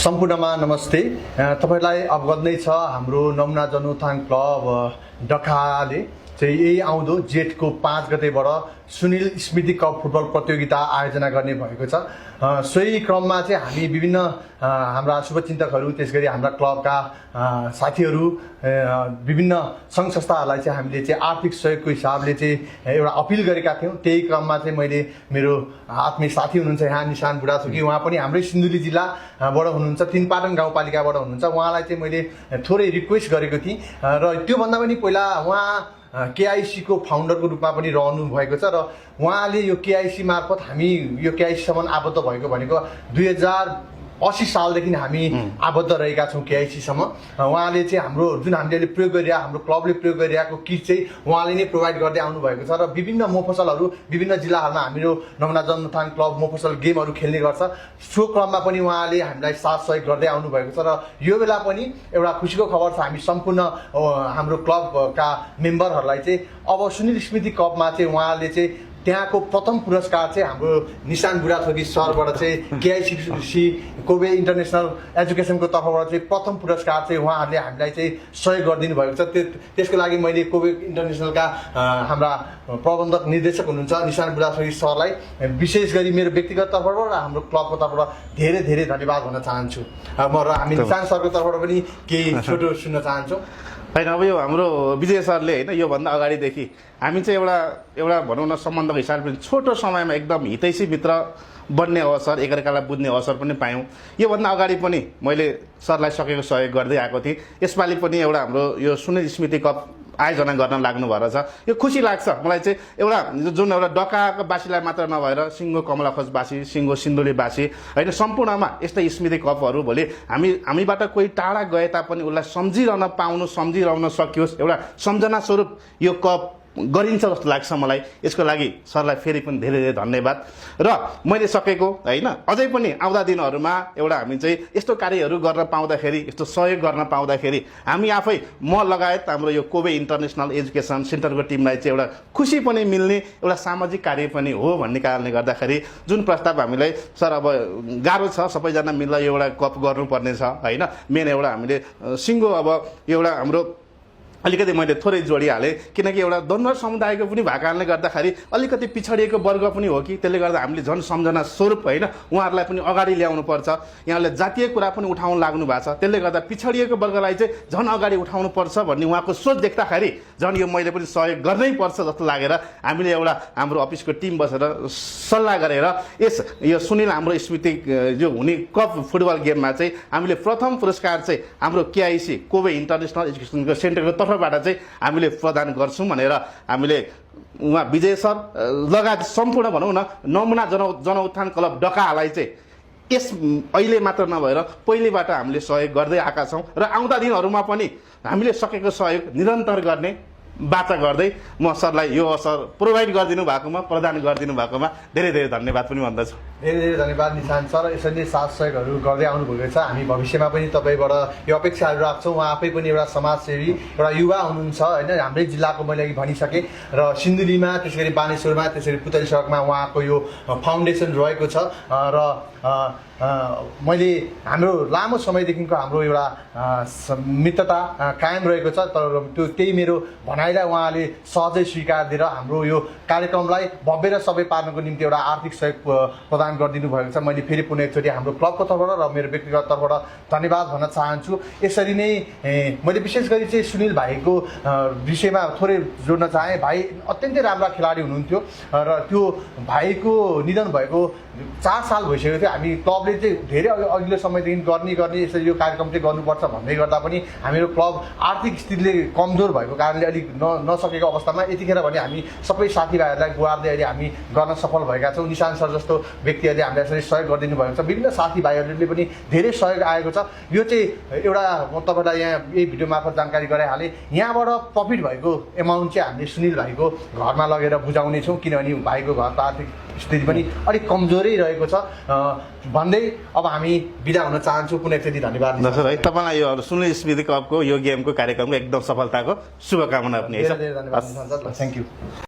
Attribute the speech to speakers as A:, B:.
A: सम्पूर्णमा नमस्ते। तपाईलाई अवगत नै छ हाम्रो नमुना जनउत्थान क्लब डखाले चाहिँ यही आउँदो जेठको 5 गतेबाट सुनिल स्मृति कप फुटबल प्रतियोगिता आयोजना गर्ने भएको छ। सोही क्रममा चाहिँ हामी विभिन्न हाम्रा शुभचिन्तकहरू त्यसगरी हाम्रा क्लबका साथीहरू विभिन्न सङ्घ संस्थाहरूलाई चाहिँ हामीले चाहिँ आर्थिक सहयोगको हिसाबले चाहिँ एउटा अपिल गरेका थियौँ। त्यही क्रममा चाहिँ मैले मेरो आत्मीय साथी हुनुहुन्छ यहाँ निशान बुढाथोकी, उहाँ पनि हाम्रै सिन्धुली जिल्लाबाट हुनुहुन्छ, तीनपाटन गाउँपालिकाबाट हुनुहुन्छ। उहाँलाई चाहिँ मैले थोरै रिक्वेस्ट गरेको थिएँ र त्योभन्दा पनि पहिला उहाँ केआइसी को फाउन्डरको रूपमा पनि रहनु भएको छ र उहाँले यो केआइसी मार्फत हामी यो केआइसीसम्म आबद्ध भएको भनेको 2080 सालदेखि हामी आबद्ध रहेका छौँ केआइसीसम्म। उहाँले चाहिँ हाम्रो जुन हामीले प्रयोग गरिरहेको हाम्रो क्लबले प्रयोग गरिरहेको किट चाहिँ उहाँले नै प्रोभाइड गर्दै आउनुभएको छ र विभिन्न मोफसलहरू विभिन्न जिल्लाहरूमा हाम्रो नमुना जनउत्थान क्लब मोफसल गेमहरू खेल्ने गर्छ। सो क्रममा पनि उहाँले हामीलाई साथ सहयोग गर्दै आउनुभएको छ र यो बेला पनि एउटा खुसीको खबर छ, हामी सम्पूर्ण हाम्रो क्लबका मेम्बरहरूलाई चाहिँ अब सुनिल स्मृति कपमा चाहिँ उहाँले चाहिँ त्यहाँको प्रथम पुरस्कार चाहिँ हाम्रो निशान बुढाथोकी सरबाट चाहिँ केआइसी कोबे इन्टरनेसनल एजुकेसनको तर्फबाट चाहिँ प्रथम पुरस्कार चाहिँ उहाँहरूले हामीलाई चाहिँ सहयोग गरिदिनु भएको छ। त्यसको लागि मैले कोबे इन्टरनेसनलका हाम्रा प्रबन्धक निर्देशक हुनुहुन्छ निशान बुढाथोकी सरलाई विशेष गरी मेरो व्यक्तिगत तर्फबाट र हाम्रो क्लबको तर्फबाट धेरै धेरै धन्यवाद भन्न चाहन्छु। म र हामी निशान सरको तर्फबाट पनि केही छोटो सुन्न चाहन्छौँ।
B: होइन, अब यो हाम्रो विजय सरले होइन योभन्दा अगाडिदेखि हामी चाहिँ एउटा भनौँ न सम्बन्धको हिसाबले छोटो समयमा एकदम हितैषी मित्र बन्ने अवसर, एकअर्कालाई बुझ्ने अवसर पनि पायौँ। योभन्दा अगाडि पनि मैले सरलाई सकेको सहयोग गर्दै आएको थिएँ। यसपालि पनि एउटा हाम्रो यो सुनिल स्मृति कप आयोजना गर्न लाग्नु भएको छ। यो खुसी लाग्छ मलाई चाहिँ एउटा जुन एउटा डकाबासीलाई मात्र नभएर सिङ्गो कमलाखोजवासी, सिङ्गो सिन्धुलीवासी होइन सम्पूर्णमा यस्तै स्मृति कपहरू भोलि हामीबाट कोही टाढा गए तापनि उसलाई सम्झिरहन सकियोस्, एउटा सम्झना स्वरूप यो कप गरिन्छ जस्तो लाग्छ मलाई। यसको लागि सरलाई फेरि पनि धेरै धेरै धन्यवाद। र मैले सकेको होइन अझै पनि आउँदा दिनहरूमा एउटा हामी चाहिँ यस्तो कार्यहरू गर्न पाउँदाखेरि, यस्तो सहयोग गर्न पाउँदाखेरि हामी आफै म लगायत हाम्रो यो कोबे इन्टरनेसनल एजुकेसन सेन्टरको टिमलाई चाहिँ एउटा खुसी पनि मिल्ने एउटा सामाजिक कार्य पनि हो भन्ने कारणले गर्दाखेरि जुन प्रस्ताव हामीलाई सर अब गाह्रो छ सबैजना मिल्दा एउटा कप गर्नुपर्ने छ होइन। मेन एउटा हामीले सिङ्गो अब एउटा हाम्रो अलिकति मैले थोरै जोडिहालेँ किनकि एउटा दनुवार समुदायको पनि भएको कारणले गर्दाखेरि अलिकति पिछडिएको वर्ग पनि हो कि त्यसले गर्दा हामीले झन् सम्झना स्वरूप होइन उहाँहरूलाई पनि अगाडि ल्याउनुपर्छ। यहाँले जातीय कुरा पनि उठाउन लाग्नु भएको छ, त्यसले गर्दा पिछडिएको वर्गलाई चाहिँ झन् अगाडि उठाउनुपर्छ भन्ने उहाँको सोच देख्दाखेरि झन् यो मैले पनि सहयोग गर्नै पर्छ जस्तो लागेर हामीले एउटा हाम्रो अफिसको टिम बसेर सल्लाह गरेर यो सुनिल हाम्रो स्मृति जो हुने कप फुटबल गेममा चाहिँ हामीले प्रथम पुरस्कार चाहिँ हाम्रो केआइसी कोबे इन्टरनेसनल एजुकेसनको सेन्टरको तर्फबाट चाहिँ हामीले प्रदान गर्छौँ भनेर हामीले उहाँ विजय सर लगायत सम्पूर्ण भनौँ न नमुना जनउत्थान क्लब डकालाई चाहिँ यस अहिले मात्र नभएर पहिलेबाट हामीले सहयोग गर्दै आएका छौँ र आउँदा दिनहरूमा पनि हामीले सकेको सहयोग निरन्तर गर्ने बाचा गर्दै म सरलाई यो अवसर प्रोभाइड गरिदिनु भएकोमा, प्रदान गरिदिनु भएकोमा धेरै धेरै धन्यवाद पनि भन्दछु।
A: धेरै धेरै धन्यवाद निशान सर, यसरी साथ सहयोगहरू गर्दै आउनुभएको छ। हामी भविष्यमा पनि तपाईँबाट यो अपेक्षाहरू राख्छौँ। उहाँ आफै पनि एउटा समाजसेवी, एउटा युवा हुनुहुन्छ होइन। हाम्रै जिल्लाको मैले अघि भनिसकेँ र सिन्धुलीमा त्यसरी बानेश्वरमा त्यसरी पुतली सडकमा उहाँको यो फाउन्डेसन रहेको छ र मैले हाम्रो लामो समयदेखिको हाम्रो एउटा मित्रता कायम रहेको छ। तर त्यही मेरो भनाइलाई उहाँले सहजै स्वीकार दिएर हाम्रो यो कार्यक्रमलाई भव्य र सबै पार्नको निम्ति एउटा आर्थिक सहयोग प्रदान गरिदिनु भएको छ। मैले फेरि पुनः एकचोटि हाम्रो क्लबको तर्फबाट र मेरो व्यक्तिगत तर्फबाट धन्यवाद भन्न चाहन्छु। यसरी नै मैले विशेष गरी चाहिँ सुनिल भाइको विषयमा थोरै जोड्न चाहेँ। भाइ अत्यन्तै राम्रा खेलाडी हुनुहुन्थ्यो र त्यो भाइको निधन भएको 4 साल भइसकेको थियो। हामी क्लबले चाहिँ धेरै अघिल्लो समयदेखि गर्ने यसरी यो कार्यक्रम चाहिँ गर्नुपर्छ भन्दै गर्दा पनि हाम्रो क्लब आर्थिक स्थितिले कमजोर भएको कारणले अलिक नसकेको अवस्थामा यतिखेर भने हामी सबै साथीभाइहरूलाई गुहार्दै अहिले हामी गर्न सफल भएका छौँ। निशान सर जस्तो व्यक्तिहरूले हामीलाई यसरी सहयोग गरिदिनु भएको छ। विभिन्न साथीभाइहरूले पनि धेरै सहयोग आएको छ। यो चाहिँ एउटा म तपाईँलाई यहाँ यही भिडियो मार्फत जानकारी गराइहालेँ। यहाँबाट प्रफिट भएको एमाउन्ट चाहिँ हामीले सुनिल भाइको घरमा लगेर बुझाउने छौँ किनभने भाइको घरको आर्थिक स्थिति पनि अलिक कमजोरै रहेको छ भन्दै अब हामी बिदा हुन चाहन्छौँ। पुनः एकचोटि धन्यवाद
B: है तपाईँलाई यो सुनिल स्मृति कपको यो गेमको कार्यक्रमको एकदम सफलताको शुभकामना पनि।
A: धेरै धेरै धन्यवाद। Thank you.